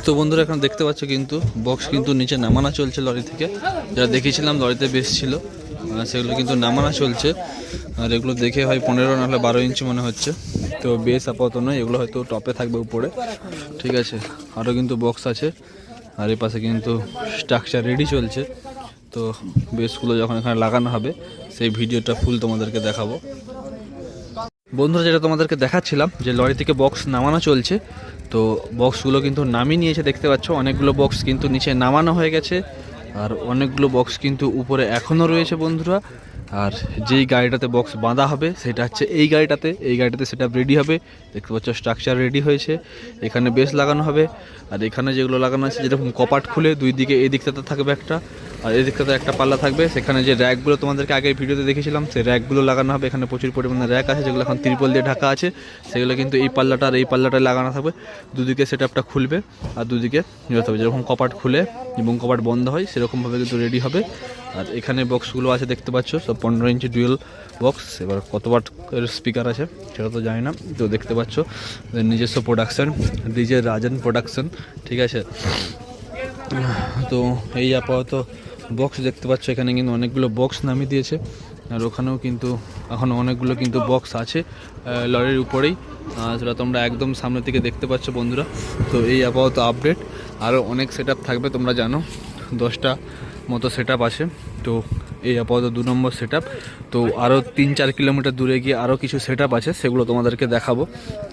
তো বন্ধুরা এখন দেখতে পাচ্ছ কিন্তু বক্স কিন্তু নিচে নামানো চলছে লরি থেকে, যারা দেখিয়েছিলাম লরিতে বেশ ছিল সেগুলো কিন্তু নামানো চলছে। আর এগুলো দেখে হয় 15 নাহলে 12 ইঞ্চি মনে হচ্ছে। তো বেশ আপাতত নয়, এগুলো হয়তো টপে থাকবে উপরে, ঠিক আছে। আরও কিন্তু বক্স আছে, আর এই পাশে কিন্তু স্ট্রাকচার রেডি চলছে। তো বেসগুলো যখন এখানে লাগানো হবে সেই ভিডিওটা ফুল তোমাদেরকে দেখাবো। বন্ধুরা যেটা তোমাদেরকে দেখাচ্ছিলাম যে লরি থেকে বক্স নামানো চলছে, তো বক্সগুলো কিন্তু নামিয়ে নিয়েছে দেখতে পাচ্ছ। অনেকগুলো বক্স কিন্তু নিচে নামানো হয়ে গেছে, আর অনেকগুলো বক্স কিন্তু উপরে এখনও রয়েছে বন্ধুরা। আর যেই গাড়িটাতে বক্স বাঁধা হবে সেটা হচ্ছে এই গাড়িটাতে সেটা রেডি হবে। দেখতে পাচ্ছ স্ট্রাকচার রেডি হয়েছে, এখানে বেস লাগানো হবে। আর এখানে যেগুলো লাগানো আছে যেরকম কপাট খুলে দুই দিকে এই দিকটাতে থাকবে একটা, আর এই দিকটাতে একটা পাল্লা থাকবে। সেখানে যে র্যাকগুলো তোমাদেরকে আগের ভিডিওতে দেখেছিলাম সেই র্যাকগুলো লাগানো হবে। এখানে প্রচুর পরিমাণে র্যাক আছে যেগুলো এখন ত্রিপল দিয়ে ঢাকা আছে, সেগুলো কিন্তু এই পাল্লাটা আর এই পাল্লাটায় লাগানো থাকবে। দুদিকে সেট আপটা খুলবে আর দুদিকে নিতে হবে, যেরকম কপাট খুলে এবং কপাট বন্ধ হয় সেরকমভাবে কিন্তু রেডি হবে। আর এখানে বক্সগুলো আছে দেখতে পাচ্ছ সব 15 ইঞ্চি ডুয়েল বক্স। এবার কত ওয়াট স্পিকার আছে সেটা তো জানি না, তো দেখতে পাচ্ছ নিজস্ব প্রোডাকশান, ডিজে রাজন প্রোডাকশন, ঠিক আছে। তো এই আপাতত বক্স দেখতে পাচ্ছ, এখানে কিন্তু অনেকগুলো বক্স নামিয়ে দিয়েছে। আর ওখানেও কিন্তু এখন অনেকগুলো কিন্তু বক্স আছে লরির উপরেই, সেটা তোমরা একদম সামনের দিকে দেখতে পাচ্ছ বন্ধুরা। তো এই আপাতত আপডেট, আরও অনেক সেট তোমরা জানো 10টা মতো সেট আছে। তো এই আপাতত 2 নম্বর সেট। তো আরও 3-4 কিলোমিটার দূরে গিয়ে আরও কিছু সেট আছে, সেগুলো তোমাদেরকে দেখাবো।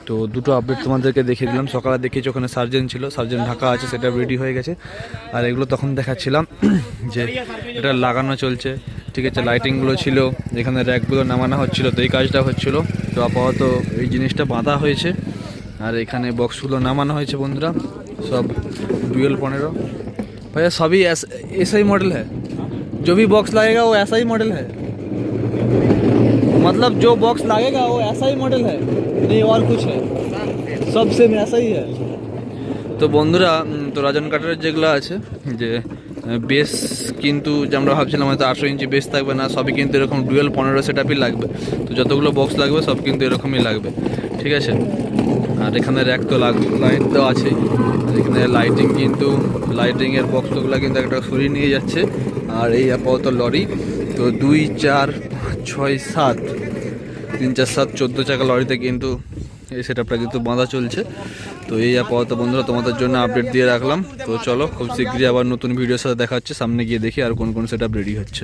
তো দুটো আপডেট তোমাদেরকে দেখিয়ে দিলাম। সকালে দেখিয়েছি ওখানে সার্জেন্ট ছিল, সার্জেন্ট ঢাকা আছে, সেটা রেডি হয়ে গেছে। আর এগুলো তখন দেখাচ্ছিলাম যে এটা লাগানো চলছে, ঠিক আছে। লাইটিংগুলো ছিল, এখানে র্যাকগুলো নামানো হচ্ছিলো, তো এই কাজটা হচ্ছিলো। তো আপাতত এই জিনিসটা বাঁধা হয়েছে, আর এখানে বক্সগুলো নামানো হয়েছে বন্ধুরা, সব ডুয়েল 15। भैया सभी ऐसा ही मॉडल है, जो भी बॉक्स लगेगा वो ऐसा ही मॉडल है, मतलब जो बॉक्स लगेगा वो ऐसा ही मॉडल है, नहीं और कुछ है, सब सेम ऐसा ही है। তো বন্ধুরা, তো রাজন কাটারের যেগুলো আছে যে বেস কিন্তু যে আমরা ভাবছিলাম হয়তো 800 ইঞ্চি বেস থাকবে না, সবই কিন্তু এরকম ডুয়েল 15 সেট আপই লাগবে। তো যতগুলো বক্স লাগবে সব কিন্তু এরকমই লাগবে, ঠিক আছে। আর এখানে র্যাক তো লাইট তো আছেই। আর এখানে লাইটিংয়ের বক্সগুলো কিন্তু একটা সরিয়ে নিয়ে যাচ্ছে। আর এই আপাতত লরি তো 2, 4, 6, 7, 3, 4, 7, 14 চাকা লরিতে কিন্তু এই সেট আপটা কিন্তু বাঁধা চলছে। তো এই আপাতত বন্ধুরা তোমাদের জন্য আপডেট দিয়ে রাখলাম। তো চলো খুব শীঘ্রই আবার নতুন ভিডিওর সাথে দেখা হচ্ছে, সামনে গিয়ে দেখি আর কোন কোন সেট আপ রেডি হচ্ছে।